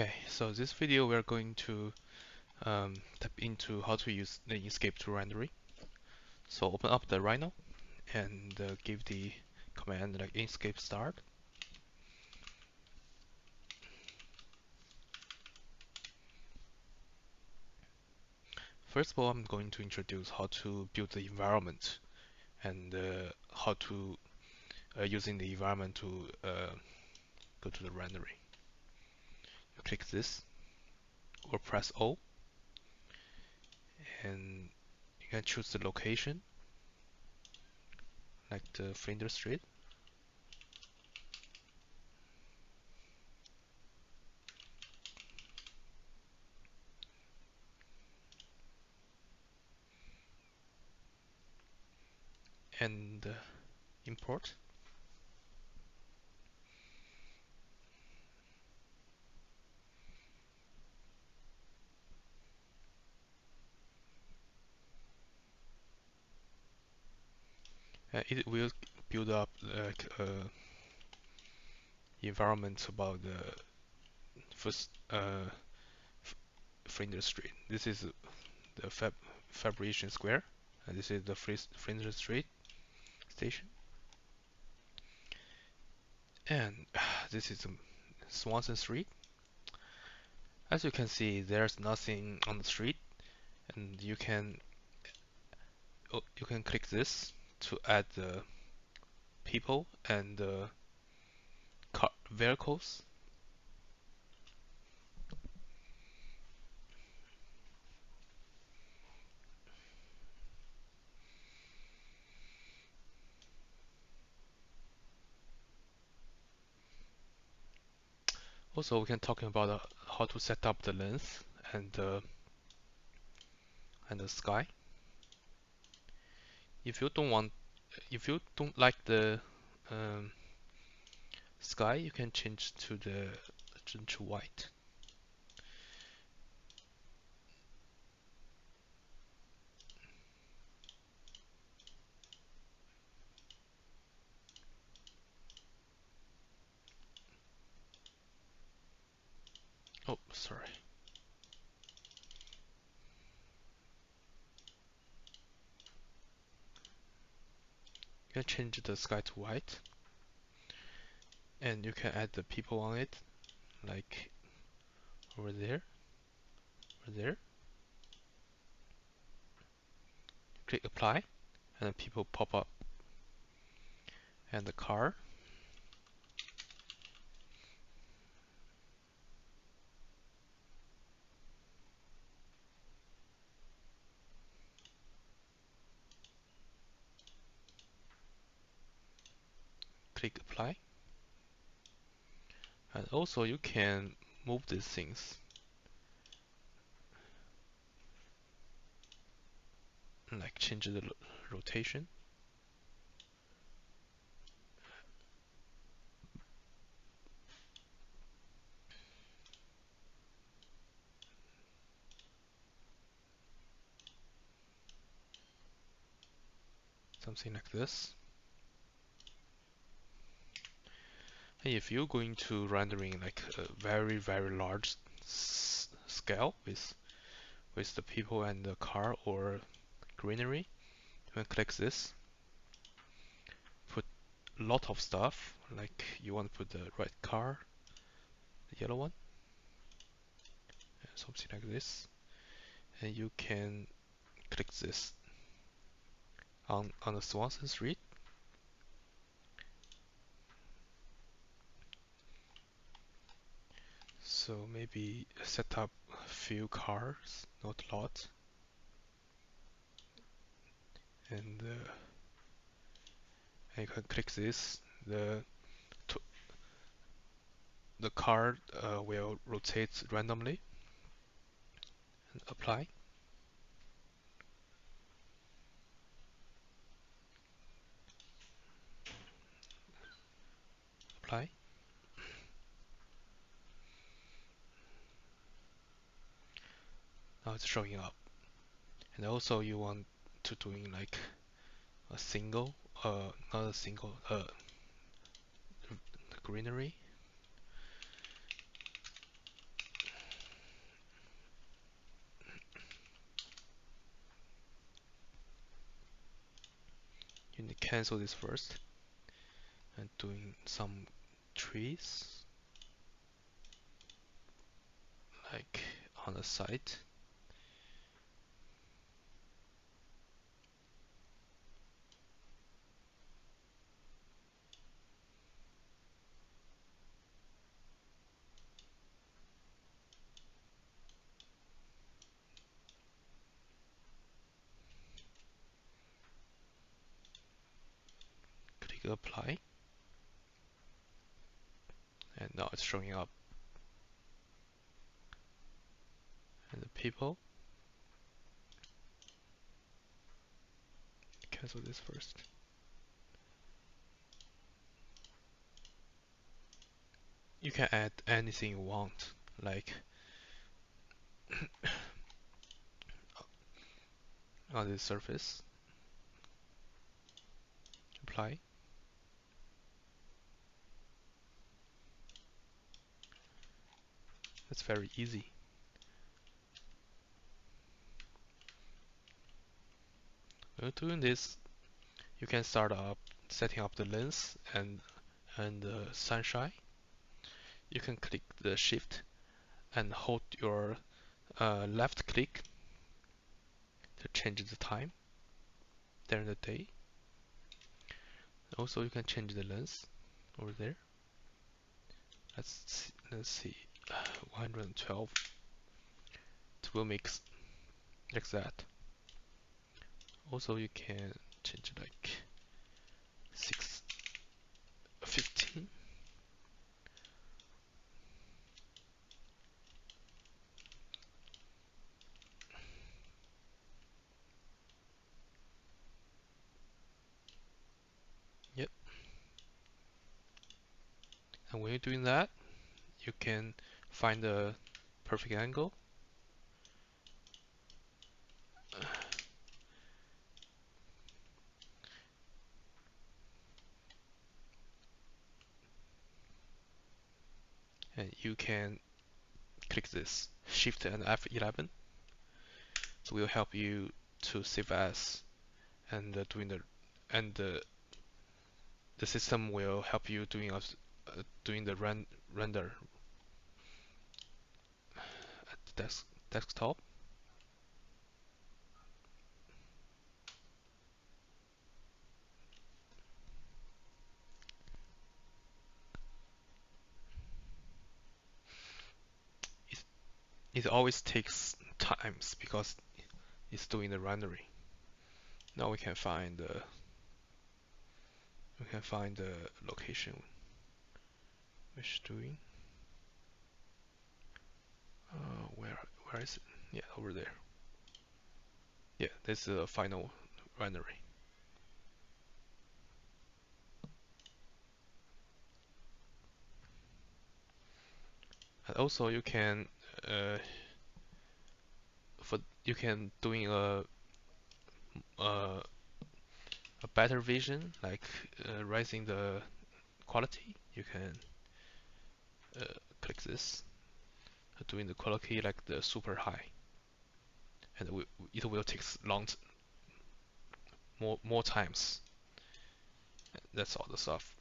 Okay, so this video we're going to tap into how to use the Enscape to rendering. So open up the Rhino and give the command like Enscape start. First of all, I'm going to introduce how to build the environment and how to using the environment to go to the rendering. You click this or press O and you can choose the location like the Flinders Street. And import. It will build up like environment about the first Flinders Street. This is the Fabrication Square, and this is the Flinders Street station. And this is Swanson Street. As you can see, there's nothing on the street, and you can click this to add the people and the vehicles. Also, we can talk about how to set up the length and the sky. If you don't like the um, sky, you can change to white. Oh, sorry. You can change the sky to white, and you can add the people on it, like over there, over there. Click apply, and the people pop up. And the car. Click apply. And also you can move these things, like change the rotation. Something like this. And if you're going to rendering like a very large scale with the people and the car or greenery, you can click this, put a lot of stuff, like you want to put the red car, the yellow one, something like this, and you can click this on the Swanson Street. So maybe set up a few cars, not a lot, and you can click this. The car will rotate randomly, and apply. Apply. Now it's showing up. And also you want to doing like a single, not a single, greenery. cancel this first and doing some trees like on the side. Click apply, and now it's showing up. And the people, cancel this first. You can add anything you want, like on this surface, apply. It's very easy. When doing this, you can start up setting up the lens and the sunshine. You can click the shift and hold your left click to change the time during the day. Also, you can change the lens over there. Let's see, 112. It will make like that. Also, you can change like 615. Yep. And when you're doing that, you can find the perfect angle. And you can click this Shift and F11. So will help you to save as and doing and the system will help you doing the render at the desktop. It, it always takes times because it's doing the rendering. Now we can find the location which is doing. Where is it? Yeah, over there. Yeah, this is the final rendering. And also you can you can doing uh, a better vision, like raising the quality. You can click this, doing the quality like the super high, and it will take more times. That's all the stuff.